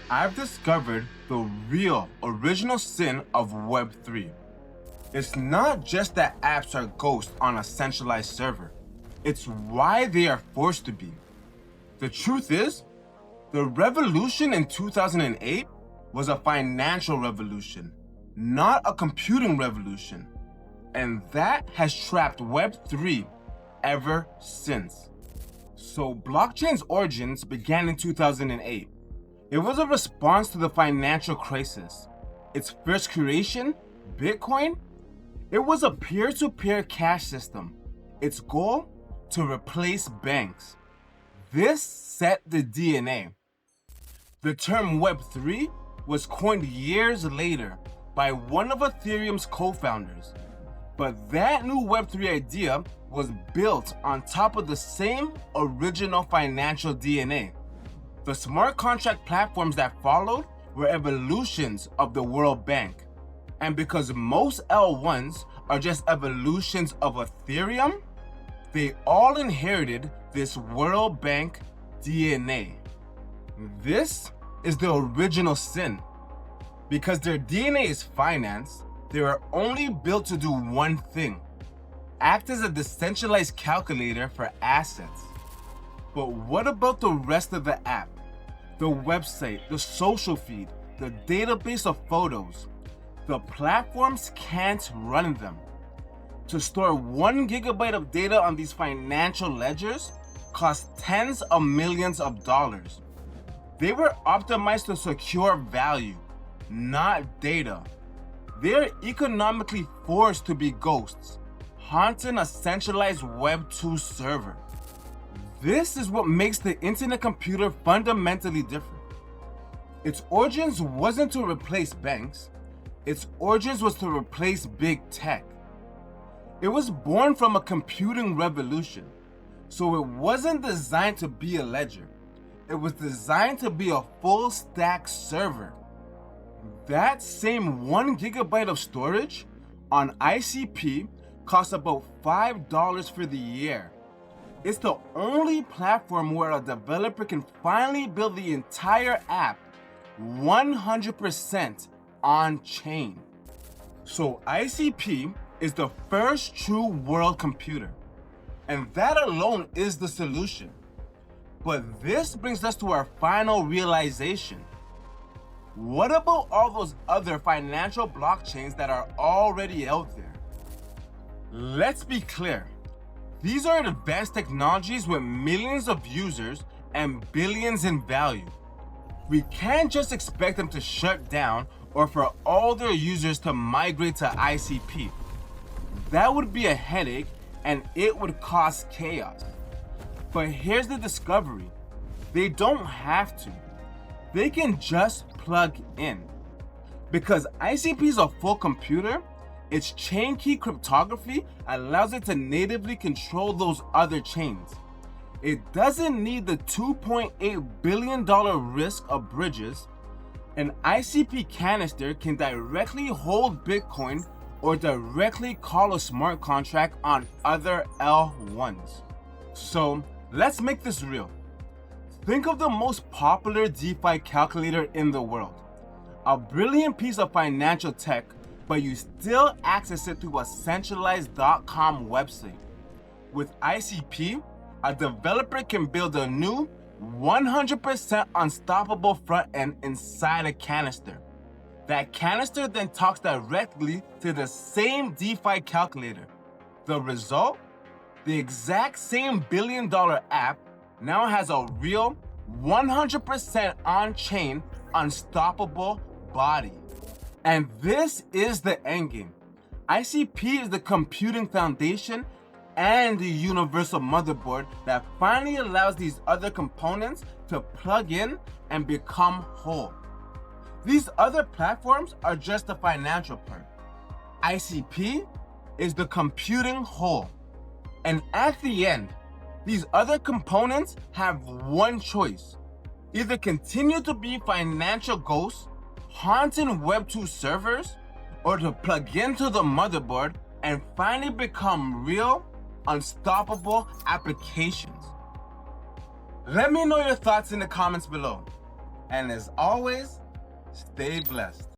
I've discovered the real, original sin of Web3. It's not just that apps are ghosts on a centralized server. It's why they are forced to be. The truth is, the revolution in 2008 was a financial revolution, not a computing revolution. And that has trapped Web3 ever since. So blockchain's origins began in 2008. It was a response to the financial crisis. Its first creation, Bitcoin, it was a peer-to-peer cash system. Its goal? To replace banks. This set the DNA. The term Web3 was coined years later by one of Ethereum's co-founders. But that new Web3 idea was built on top of the same original financial DNA. The smart contract platforms that followed were evolutions of the World Bank. And because most L1s are just evolutions of Ethereum, they all inherited this World Bank DNA. This is the original sin. Because their DNA is finance, they are only built to do one thing: act as a decentralized calculator for assets. But what about the rest of the app? The website, the social feed, the database of photos. The platforms can't run them. To store 1 gigabyte of data on these financial ledgers costs tens of millions of dollars. They were optimized to secure value, not data. They're economically forced to be ghosts, haunting a centralized Web2 server. This is what makes the internet computer fundamentally different. Its origins wasn't to replace banks. Its origins was to replace big tech. It was born from a computing revolution, so it wasn't designed to be a ledger. It was designed to be a full stack server. That same 1 gigabyte of storage on ICP costs about $5 for the year. It's the only platform where a developer can finally build the entire app 100% on chain. So ICP is the first true world computer, and that alone is the solution. But this brings us to our final realization. What about all those other financial blockchains that are already out there? Let's be clear. These are advanced technologies with millions of users and billions in value. We can't just expect them to shut down or for all their users to migrate to ICP. That would be a headache and it would cause chaos. But here's the discovery. They don't have to. They can just plug in. Because ICP is a full computer, its chain key cryptography allows it to natively control those other chains. It doesn't need the $2.8 billion risk of bridges. An ICP canister can directly hold Bitcoin or directly call a smart contract on other L1s. So let's make this real. Think of the most popular DeFi calculator in the world. A brilliant piece of financial tech, but you still access it through a centralized.com website. With ICP, a developer can build a new 100% unstoppable front end inside a canister. That canister then talks directly to the same DeFi calculator. The result? The exact same billion-dollar app now has a real 100% on-chain unstoppable body. And this is the endgame. ICP is the computing foundation and the universal motherboard that finally allows these other components to plug in and become whole. These other platforms are just the financial part. ICP is the computing whole. And at the end, these other components have one choice. Either continue to be financial ghosts, haunting Web2 servers, or to plug into the motherboard and finally become real, unstoppable applications. Let me know your thoughts in the comments below. And as always, stay blessed.